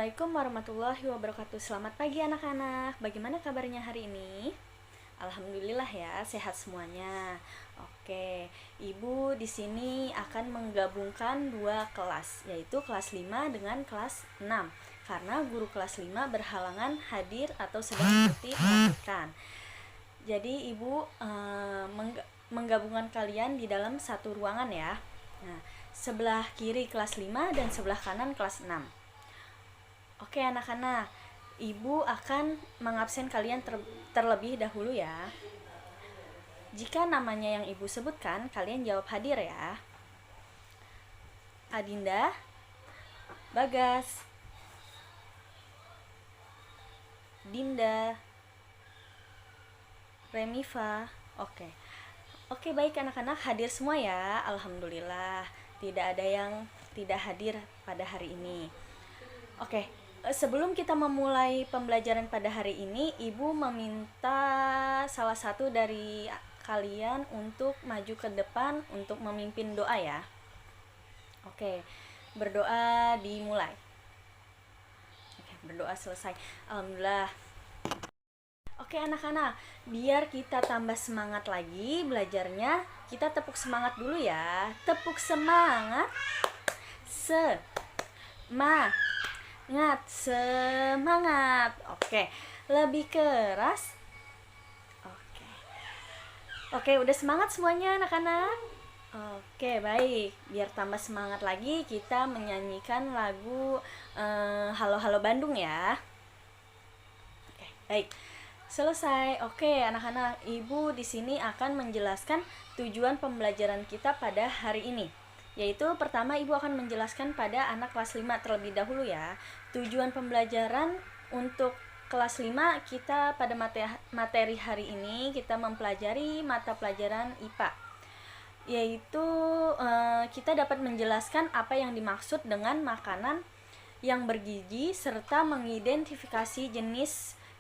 Assalamualaikum warahmatullahi wabarakatuh. Selamat pagi anak-anak. Bagaimana kabarnya hari ini? Alhamdulillah ya, sehat semuanya. Oke, Ibu di sini akan menggabungkan dua kelas, yaitu kelas 5 dengan kelas 6. Karena guru kelas 5 berhalangan hadir atau sedang cuti melahirkan. Jadi Ibu menggabungkan kalian di dalam satu ruangan ya. Nah, sebelah kiri kelas 5 dan sebelah kanan kelas 6. Oke anak-anak, Ibu akan mengabsen kalian terlebih dahulu ya. Jika namanya yang Ibu sebutkan, kalian jawab hadir ya. Adinda, Bagas, Dinda, Remifa. Oke, baik anak-anak, hadir semua ya. Alhamdulillah, tidak ada yang tidak hadir pada hari ini. Oke, sebelum kita memulai pembelajaran pada hari ini, Ibu meminta salah satu dari kalian untuk maju ke depan untuk memimpin doa ya. Oke, berdoa dimulai. Oke, berdoa selesai. Alhamdulillah. Oke anak-anak, biar kita tambah semangat lagi belajarnya, kita tepuk semangat dulu ya. Tepuk semangat. Semangat. Oke, lebih keras. Oke, udah semangat semuanya anak-anak? Oke, baik. Biar tambah semangat lagi, kita menyanyikan lagu Halo Halo Bandung ya. Oke, baik. Selesai. Oke, anak-anak, Ibu di sini akan menjelaskan tujuan pembelajaran kita pada hari ini. Yaitu pertama Ibu akan menjelaskan pada anak kelas 5 terlebih dahulu ya. Tujuan pembelajaran untuk kelas 5 kita pada materi hari ini kita mempelajari mata pelajaran IPA. Yaitu kita dapat menjelaskan apa yang dimaksud dengan makanan yang bergizi serta mengidentifikasi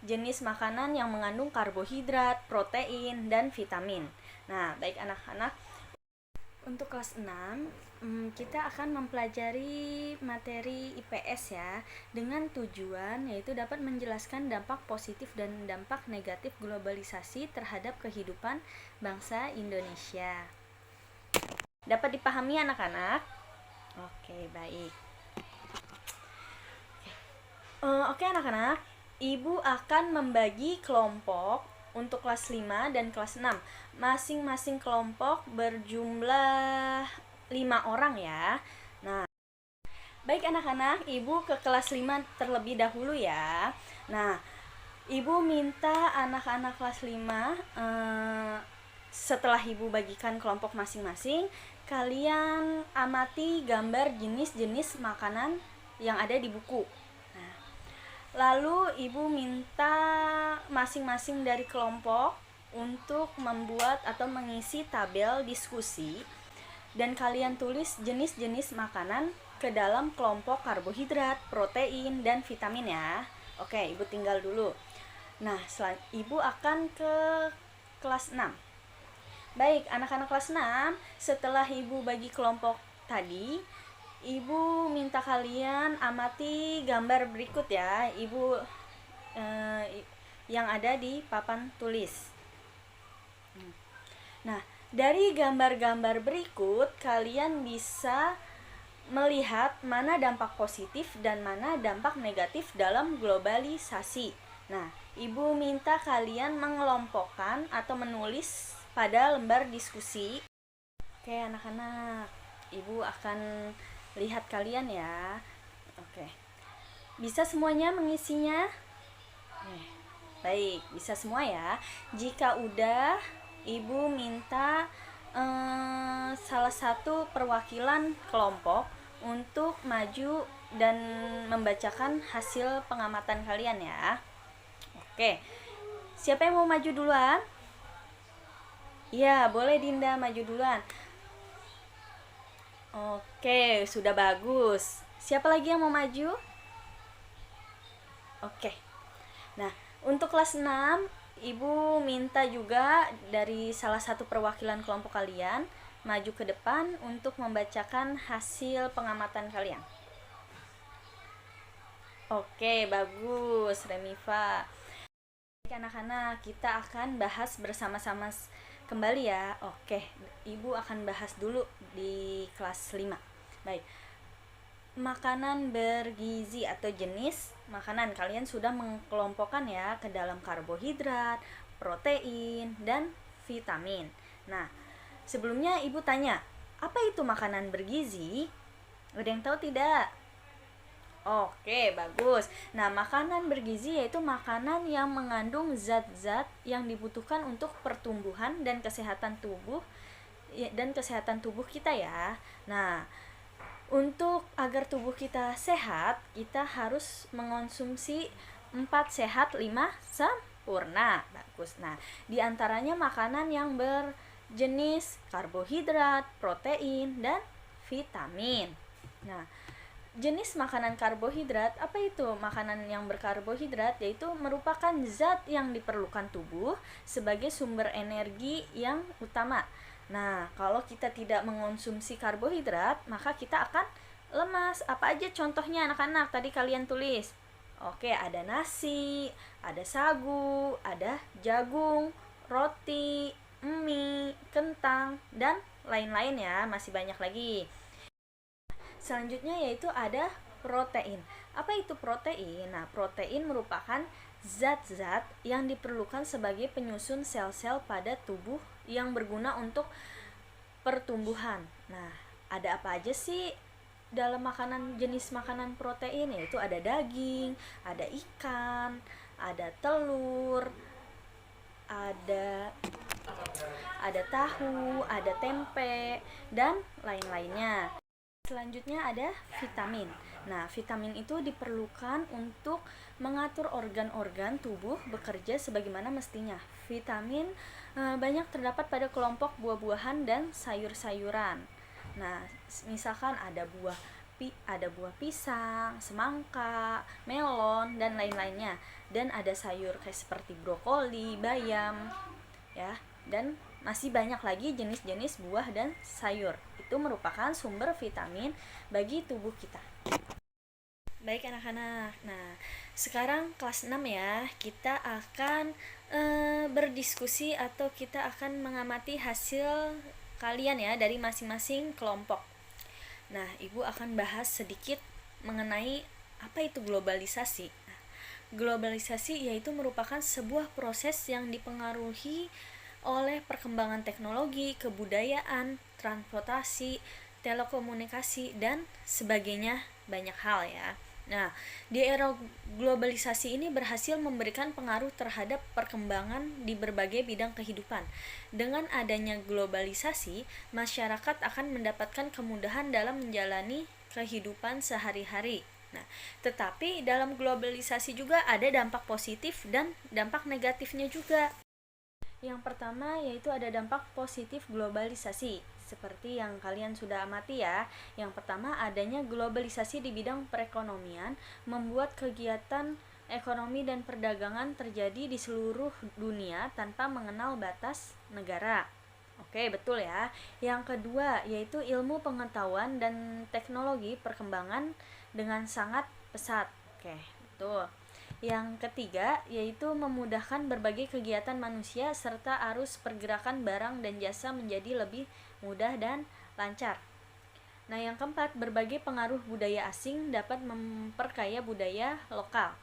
jenis makanan yang mengandung karbohidrat, protein, dan vitamin. Nah, baik anak-anak, untuk kelas 6 kita akan mempelajari materi IPS ya, dengan tujuan yaitu dapat menjelaskan dampak positif dan dampak negatif globalisasi terhadap kehidupan bangsa Indonesia. Dapat dipahami anak-anak? Oke, baik. Oke anak-anak, Ibu akan membagi kelompok untuk kelas 5 dan kelas 6. Masing-masing kelompok berjumlah 5 orang ya. Nah, baik anak-anak, Ibu ke kelas 5 terlebih dahulu ya. Nah, Ibu minta anak-anak kelas 5 setelah Ibu bagikan kelompok masing-masing, kalian amati gambar jenis-jenis makanan yang ada di buku. Lalu Ibu minta masing-masing dari kelompok untuk membuat atau mengisi tabel diskusi dan kalian tulis jenis-jenis makanan ke dalam kelompok karbohidrat, protein, dan vitamin ya. Oke, Ibu tinggal dulu. Nah, Ibu akan ke kelas 6. Baik, anak-anak kelas 6, setelah Ibu bagi kelompok tadi, Ibu minta kalian amati gambar berikut ya, Ibu yang ada di papan tulis. Nah, dari gambar-gambar berikut kalian bisa melihat mana dampak positif dan mana dampak negatif dalam globalisasi. Nah, Ibu minta kalian mengelompokkan atau menulis pada lembar diskusi. Oke, anak-anak, Ibu akan lihat kalian ya. Oke. Bisa semuanya mengisinya? Baik, bisa semua ya. Jika udah, Ibu minta salah satu perwakilan kelompok untuk maju dan membacakan hasil pengamatan kalian ya. Oke. Siapa yang mau maju duluan? Ya, boleh Dinda maju duluan. Oke, sudah bagus. Siapa lagi yang mau maju? Oke. Nah, untuk kelas 6, Ibu minta juga dari salah satu perwakilan kelompok kalian maju ke depan untuk membacakan hasil pengamatan kalian. Oke, bagus, Remifa. Baik, anak-anak, kita akan bahas bersama-sama kembali ya. Oke, Ibu akan bahas dulu di kelas 5. Baik. Makanan bergizi atau jenis makanan kalian sudah mengkelompokkan ya ke dalam karbohidrat, protein, dan vitamin. Nah, sebelumnya Ibu tanya, apa itu makanan bergizi? Ada yang tahu tidak? Oke, bagus. Nah, makanan bergizi yaitu makanan yang mengandung zat-zat yang dibutuhkan untuk pertumbuhan dan kesehatan tubuh kita ya. Nah, untuk agar tubuh kita sehat, kita harus mengonsumsi 4 sehat 5 sempurna. Bagus. Nah, diantaranya makanan yang berjenis karbohidrat, protein, dan vitamin. Nah, jenis makanan karbohidrat, apa itu makanan yang berkarbohidrat? Yaitu merupakan zat yang diperlukan tubuh sebagai sumber energi yang utama. Nah, kalau kita tidak mengonsumsi karbohidrat, maka kita akan lemas. Apa aja contohnya anak-anak? Tadi kalian tulis. Oke, ada nasi, ada sagu, ada jagung, roti, mie, kentang, dan lain-lain ya. Masih banyak lagi. Selanjutnya yaitu ada protein. Apa itu protein? Nah, protein merupakan zat-zat yang diperlukan sebagai penyusun sel-sel pada tubuh yang berguna untuk pertumbuhan. Nah, ada apa aja sih dalam jenis makanan protein? Yaitu ada daging, ada ikan, ada telur, ada tahu, ada tempe, dan lain-lainnya. Selanjutnya ada vitamin. Nah, vitamin itu diperlukan untuk mengatur organ-organ tubuh bekerja sebagaimana mestinya. Vitamin banyak terdapat pada kelompok buah-buahan dan sayur-sayuran. Nah, misalkan ada buah pisang, semangka, melon, dan lain-lainnya. Dan ada sayur kayak seperti brokoli, bayam, ya. Dan masih banyak lagi jenis-jenis buah dan sayur. Itu merupakan sumber vitamin bagi tubuh kita. Baik anak-anak. Nah, sekarang kelas 6 ya. Kita akan berdiskusi atau kita akan mengamati hasil kalian ya dari masing-masing kelompok. Nah, Ibu akan bahas sedikit mengenai apa itu globalisasi. Globalisasi yaitu merupakan sebuah proses yang dipengaruhi oleh perkembangan teknologi, kebudayaan, transportasi, telekomunikasi, dan sebagainya, banyak hal ya. Nah, di era globalisasi ini berhasil memberikan pengaruh terhadap perkembangan di berbagai bidang kehidupan. Dengan adanya globalisasi, masyarakat akan mendapatkan kemudahan dalam menjalani kehidupan sehari-hari. Nah, tetapi dalam globalisasi juga ada dampak positif dan dampak negatifnya juga. Yang pertama yaitu ada dampak positif globalisasi, seperti yang kalian sudah amati ya. Yang pertama, adanya globalisasi di bidang perekonomian membuat kegiatan ekonomi dan perdagangan terjadi di seluruh dunia tanpa mengenal batas negara. Oke, betul ya. Yang kedua yaitu ilmu pengetahuan dan teknologi perkembangan dengan sangat pesat. Oke, betul. Yang ketiga yaitu memudahkan berbagai kegiatan manusia serta arus pergerakan barang dan jasa menjadi lebih mudah dan lancar. Nah, yang keempat, berbagai pengaruh budaya asing dapat memperkaya budaya lokal.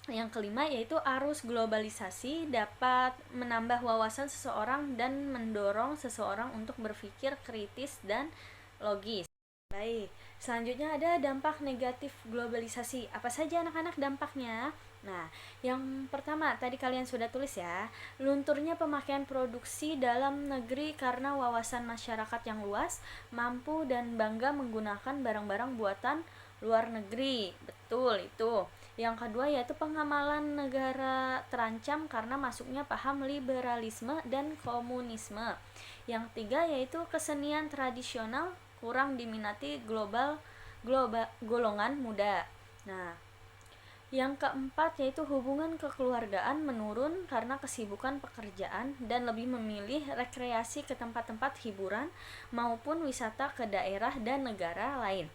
Yang kelima yaitu arus globalisasi dapat menambah wawasan seseorang dan mendorong seseorang untuk berpikir kritis dan logis. Baik, selanjutnya ada dampak negatif globalisasi. Apa saja anak-anak dampaknya? Nah, yang pertama tadi kalian sudah tulis ya, lunturnya pemakaian produksi dalam negeri karena wawasan masyarakat yang luas, mampu dan bangga menggunakan barang-barang buatan luar negeri. Betul itu. Yang kedua yaitu pengamalan negara terancam karena masuknya paham liberalisme dan komunisme. Yang ketiga yaitu kesenian tradisional kurang diminati golongan muda. Nah, yang keempat yaitu hubungan kekeluargaan menurun karena kesibukan pekerjaan dan lebih memilih rekreasi ke tempat-tempat hiburan maupun wisata ke daerah dan negara lain.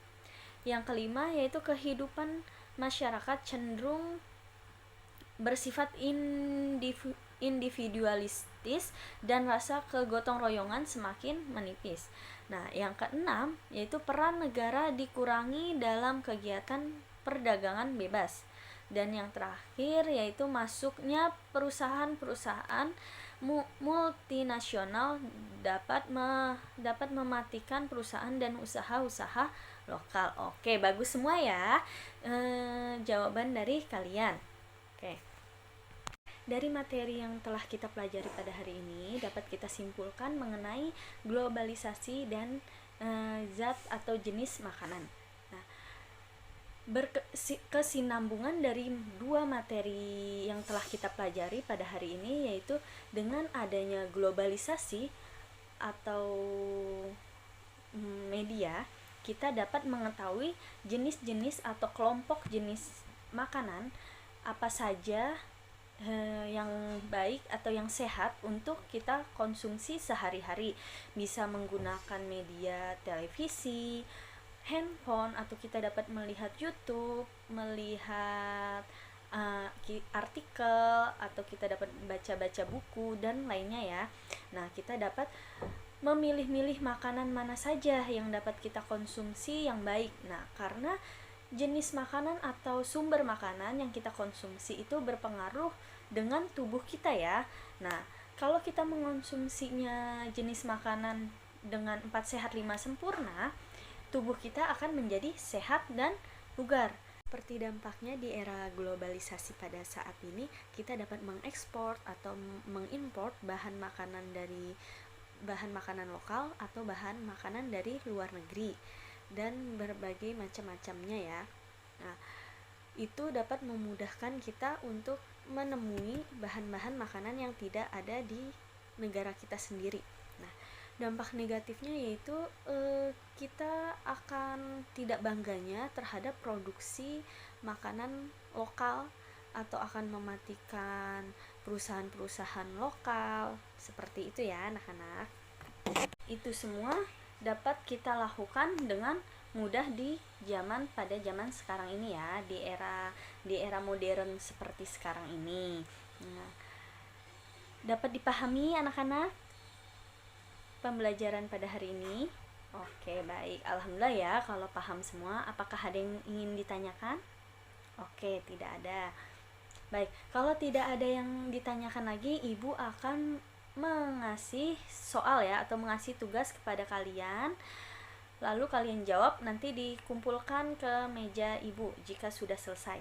Yang kelima yaitu kehidupan masyarakat cenderung bersifat individualistis dan rasa kegotong royongan semakin menipis. Nah, yang keenam yaitu peran negara dikurangi dalam kegiatan perdagangan bebas. Dan yang terakhir yaitu masuknya perusahaan-perusahaan multinasional dapat mematikan perusahaan dan usaha-usaha lokal. Oke, bagus semua ya jawaban dari kalian. Oke. Dari materi yang telah kita pelajari pada hari ini dapat kita simpulkan mengenai globalisasi dan zat atau jenis makanan. Nah, kesinambungan dari dua materi yang telah kita pelajari pada hari ini yaitu dengan adanya globalisasi atau media, kita dapat mengetahui jenis-jenis atau kelompok jenis makanan apa saja yang baik atau yang sehat untuk kita konsumsi sehari-hari. Bisa menggunakan media televisi, handphone, atau kita dapat melihat YouTube, melihat artikel, atau kita dapat baca-baca buku dan lainnya ya. Nah, kita dapat memilih-milih makanan mana saja yang dapat kita konsumsi yang baik. Nah, karena jenis makanan atau sumber makanan yang kita konsumsi itu berpengaruh dengan tubuh kita ya. Nah, kalau kita mengonsumsinya jenis makanan dengan 4 sehat 5 sempurna, tubuh kita akan menjadi sehat dan bugar. Seperti dampaknya di era globalisasi pada saat ini, kita dapat mengekspor atau mengimpor bahan makanan lokal atau bahan makanan dari luar negeri dan berbagai macam-macamnya ya. Nah, itu dapat memudahkan kita untuk menemui bahan-bahan makanan yang tidak ada di negara kita sendiri. Nah, dampak negatifnya yaitu kita akan tidak bangganya terhadap produksi makanan lokal atau akan mematikan perusahaan-perusahaan lokal. Seperti itu ya anak-anak. Itu semua dapat kita lakukan dengan mudah pada zaman sekarang ini ya, di era modern seperti sekarang ini. Nah, dapat dipahami anak-anak pembelajaran pada hari ini? Oke, baik. Alhamdulillah ya kalau paham semua. Apakah ada yang ingin ditanyakan? Oke, tidak ada. Baik, kalau tidak ada yang ditanyakan lagi, Ibu akan mengasih soal ya, atau mengasih tugas kepada kalian, lalu kalian jawab, nanti dikumpulkan ke meja Ibu jika sudah selesai.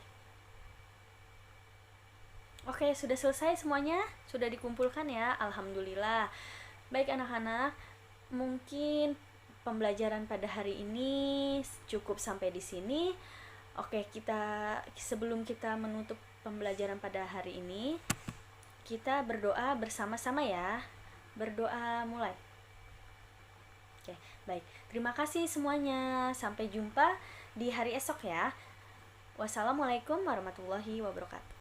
Oke, sudah selesai semuanya? Sudah dikumpulkan ya? Alhamdulillah. Baik anak-anak, mungkin pembelajaran pada hari ini cukup sampai di sini. Oke, sebelum kita menutup pembelajaran pada hari ini, kita berdoa bersama-sama ya. Berdoa mulai. Oke, baik. Terima kasih semuanya. Sampai jumpa di hari esok ya. Wassalamualaikum warahmatullahi wabarakatuh.